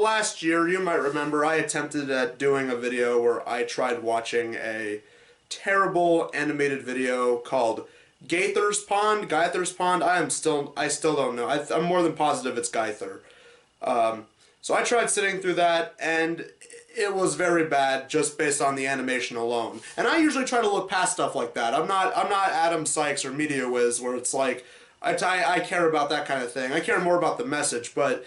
So last year, you might remember, I attempted at doing a video where I tried watching a terrible animated video called GAITHER'S Pond. I still don't know. I'm more than positive it's Gaither. So I tried sitting through that, and it was very bad just based on the animation alone. And I usually try to look past stuff like that. I'm not Adam Sykes or MediaWiz, where it's like I care about that kind of thing. I care more about the message, but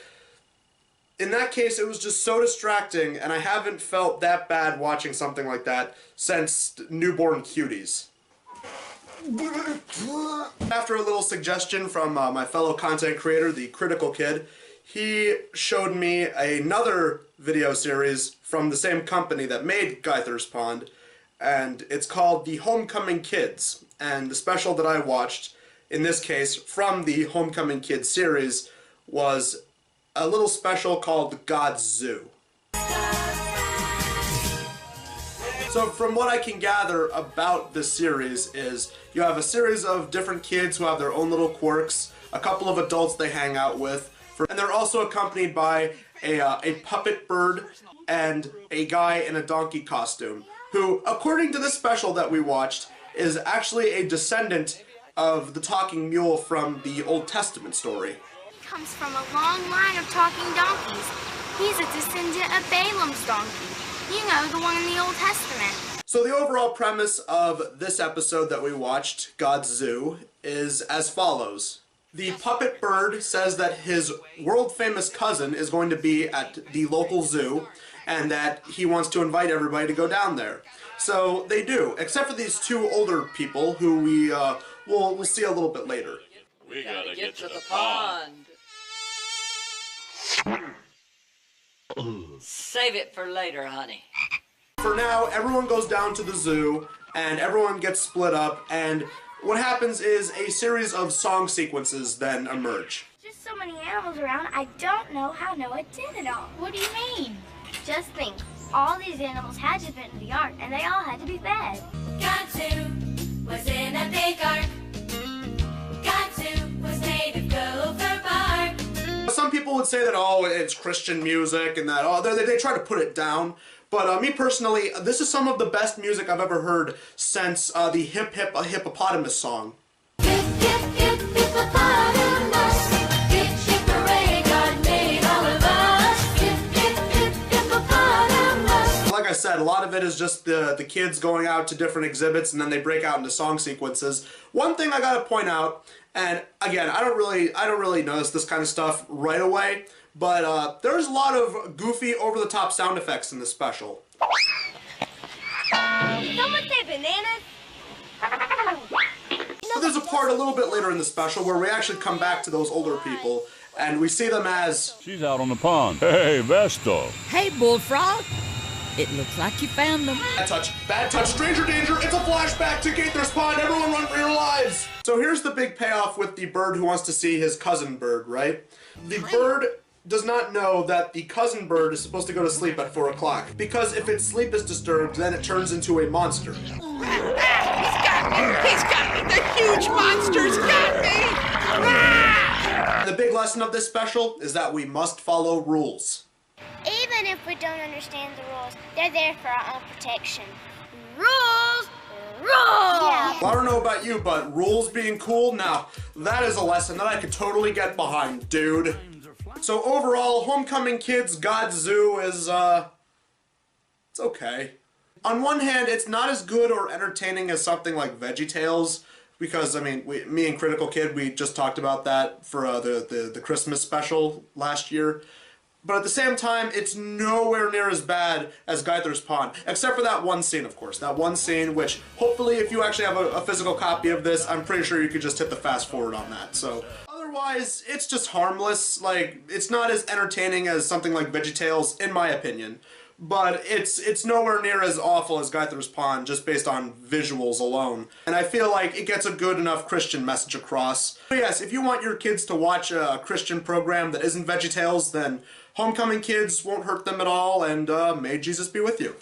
in that case, it was just so distracting, and I haven't felt that bad watching something like that since Newborn Cuties. After a little suggestion from my fellow content creator, the Critical Kid, he showed me another video series from the same company that made GAITHER'S Pond, and it's called The Homecoming Kids. And the special that I watched, in this case, from the Homecoming Kids series, was a little special called God's Zoo. So from what I can gather about this series is you have a series of different kids who have their own little quirks, a couple of adults they hang out with, and they're also accompanied by a puppet bird and a guy in a donkey costume, who, according to this special that we watched, is actually a descendant of the talking mule from the Old Testament story. Comes from a long line of talking donkeys. He's a descendant of Balaam's donkey. You know, the one in the Old Testament. So the overall premise of this episode that we watched, God's Zoo, is as follows. The puppet bird says that his world-famous cousin is going to be at the local zoo, and that he wants to invite everybody to go down there. So they do, except for these two older people who we'll see a little bit later. We gotta get to the pond. Save it for later, honey. For now, everyone goes down to the zoo, and everyone gets split up, and what happens is a series of song sequences then emerge. Just so many animals around, I don't know how Noah did it all. What do you mean? Just think, all these animals had to fit in the ark, and they all had to be fed. God's zoo was in a big ark. God's zoo was made of gopher bark. Some people would say that, oh, it's Christian music, and that, oh, they try to put it down. But me personally, this is some of the best music I've ever heard since the Hip Hip a Hippopotamus song. Hip, hip, hip, hippopotamus. Hip, hip, hooray, God made all of us. Hip, hip, hip, hippopotamus. Like I said, a lot of it is just the kids going out to different exhibits, and then they break out into song sequences. One thing I gotta point out, and again, I don't really notice this kind of stuff right away, but there's a lot of goofy, over-the-top sound effects in this special. Someone say bananas? But there's a part a little bit later in the special where we actually come back to those older people, and we see them as... She's out on the pond. Hey, Vesta. Hey, Bullfrog. It looks like you found them. Bad touch, stranger danger, it's a flashback to GAITHER'S Pond, everyone run for your lives! So here's the big payoff with the bird who wants to see his cousin bird, right? The bird does not know that the cousin bird is supposed to go to sleep at 4 o'clock, because if its sleep is disturbed, then it turns into a monster. He's got me! He's got me! The huge monster's got me! The big lesson of this special is that we must follow rules. Even if we don't understand the rules, they're there for our own protection. Rules! Rules! Yeah. Well, I don't know about you, but rules being cool, now that is a lesson that I could totally get behind, dude. So overall, Homecoming Kids God's Zoo is, it's okay. On one hand, it's not as good or entertaining as something like VeggieTales, because, I mean, me and Critical Kid, we just talked about that for the Christmas special last year. But at the same time, it's nowhere near as bad as GAITHER'S Pond, except for that one scene, of course. That one scene, which hopefully, if you actually have a physical copy of this, I'm pretty sure you could just hit the fast forward on that. So otherwise, it's just harmless. Like, it's not as entertaining as something like VeggieTales, in my opinion. But it's nowhere near as awful as GAITHER'S Pond, just based on visuals alone. And I feel like it gets a good enough Christian message across. But yes, if you want your kids to watch a Christian program that isn't VeggieTales, then Homecoming Kids won't hurt them at all, and may Jesus be with you.